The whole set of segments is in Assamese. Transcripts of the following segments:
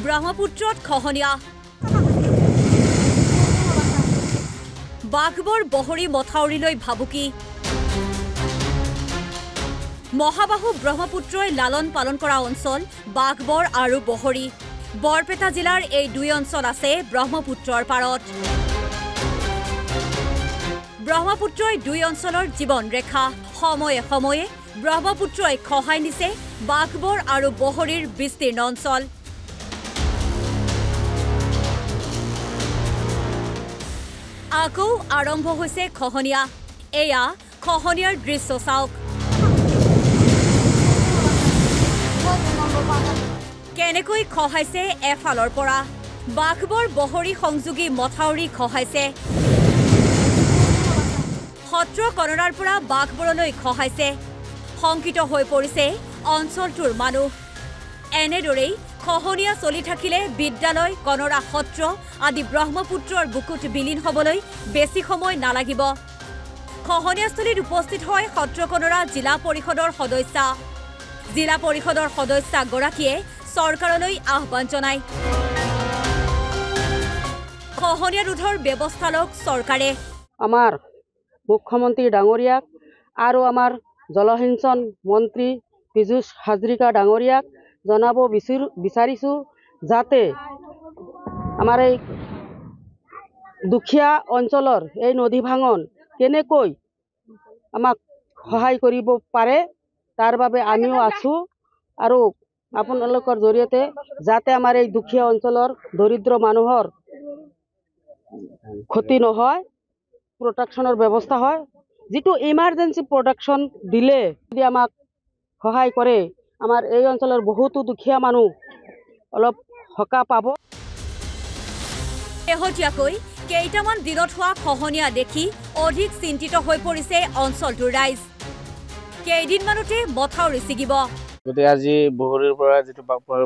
ব্ৰহ্মপুত্ৰত খহনীয়া বাঘবৰ বহৰী মথাউৰিলৈ ভাবুকি মহাবাহু ব্ৰহ্মপুত্ৰই লালন পালন কৰা অঞ্চল বাঘবৰ আৰু বহৰী বৰপেটা জিলাৰ এই দুই অঞ্চল আছে ব্ৰহ্মপুত্ৰৰ পাৰত ব্ৰহ্মপুত্ৰই দুই অঞ্চলৰ জীৱন ৰেখা সময়ে সময়ে ব্ৰহ্মপুত্ৰই খহাই নিছে বাঘবৰ আৰু বহৰীৰ বিস্তীৰ্ণ অঞ্চল আকৌ আৰম্ভ হৈছে খহনীয়া এয়া খহনীয়াৰ দৃশ্য চাওক কেনেকৈ খহাইছে এফালৰ পৰা বাঘবৰ বহৰী সংযোগী মথাউৰি খহাইছে সত্ৰ কণৰাৰ পৰা বাঘবৰলৈ খহাইছে শংকিত হৈ পৰিছে অঞ্চলটোৰ মানুহ এনেদৰেই খহনীয়া চলি থাকিলে বিদ্যালয় কণৰা সত্ৰ আদি ব্ৰহ্মপুত্ৰৰ বুকুত বিলীন হ'বলৈ বেছি সময় নালাগিব খহনীয়াস্থলীত উপস্থিত হয় সত্ৰ কণৰা জিলা পৰিষদৰ সদস্যগৰাকীয়ে চৰকাৰলৈ আহ্বান জনায় খহনীয়া ৰোধৰ ব্যৱস্থা লওক চৰকাৰে আমাৰ মুখ্যমন্ত্ৰী ডাঙৰীয়াক আৰু আমাৰ জলসিঞ্চন মন্ত্ৰী পীযুষ হাজৰিকা ডাঙৰীয়াক জনাব বিচাৰিছোঁ যাতে আমাৰ এই দুখীয়া অঞ্চলৰ এই নদী ভাঙন কেনেকৈ আমাক সহায় কৰিব পাৰে তাৰ বাবে আমিও আছোঁ আৰু আপোনালোকৰ জৰিয়তে যাতে আমাৰ এই দুখীয়া অঞ্চলৰ দৰিদ্ৰ মানুহৰ ক্ষতি নহয় প্ৰটেকশ্যনৰ ব্যৱস্থা হয় যিটো ইমাৰ্জেঞ্চি প্ৰটেকশ্যন দিলে যদি আমাক সহায় কৰে আমাৰ এই অঞ্চলৰ বহুতো দুখীয়া মানুহ অলপ সকাহ পাব শেহতীয়াকৈ কেইটামান দিনত হোৱা খহনীয়া দেখি অধিক চিন্তিত হৈ পৰিছে অঞ্চলটোৰ ৰাইজ কেইদিনমানতে মথাউৰি ছিগিব গতিকে আজি বহৰীৰ পৰা যিটো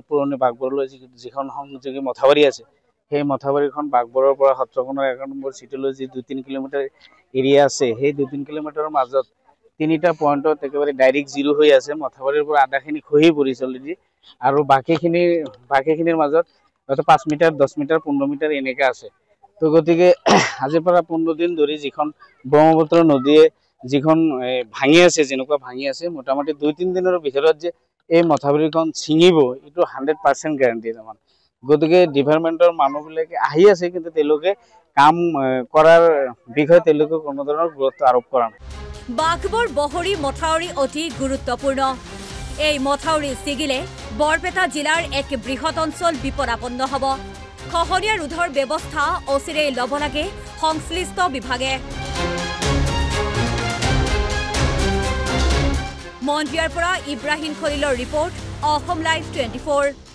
পুৰণি বাঘবৰলৈ যিখন সংযোগী মথাউৰি আছে সেই মথাউৰিখন বাঘবৰৰ পৰা সত্ৰকণৰ ১ নম্বৰ চিটলৈ যি ২-৩ কিলোমিটাৰ এৰিয়া আছে সেই ২-৩ কিলোমিটাৰৰ মাজত তিনিটা পইণ্টত একেবাৰে ডাইৰেক্ট জিৰো হৈ আছে মথাউৰিৰ পৰা আধাখিনি খহি পৰিছে অলৰেডি আৰু বাকীখিনিৰ মাজত হয়তো ৫ মিটাৰ ১০ মিটাৰ ১৫ মিটাৰ এনেকৈ আছে তো গতিকে আজিৰ পৰা ১৫ দিন ধৰি যিখন ব্ৰহ্মপুত্ৰ নদীয়ে যিখন ভাঙি আছে যেনেকুৱা ভাঙি আছে মোটামুটি ২-৩ দিনৰ ভিতৰত যে এই মথাউৰিখন ছিঙিব এইটো 100% গেৰাণ্টি তাৰমানে গতিকে ডিপাৰ্টমেণ্টৰ মানুহবিলাকে আহি আছে কিন্তু তেওঁলোকে কাম কৰাৰ বিষয়ে তেওঁলোকে কোনো ধৰণৰ গুৰুত্ব আৰোপ কৰা নাই বাঘবৰ বহৰী মথাউৰি অতি গুৰুত্বপূৰ্ণ এই মথাউৰি ছিগিলে বৰপেটা জিলাৰ এক বৃহৎ অঞ্চল বিপদাপন্ন হ'ব খহনীয়া ৰোধৰ ব্যৱস্থা অচিৰেই ল'ব লাগে সংশ্লিষ্ট বিভাগে মন্দিয়াৰ পৰা ইব্ৰাহিম খলিলৰ ৰিপৰ্ট অসম লাইভ 24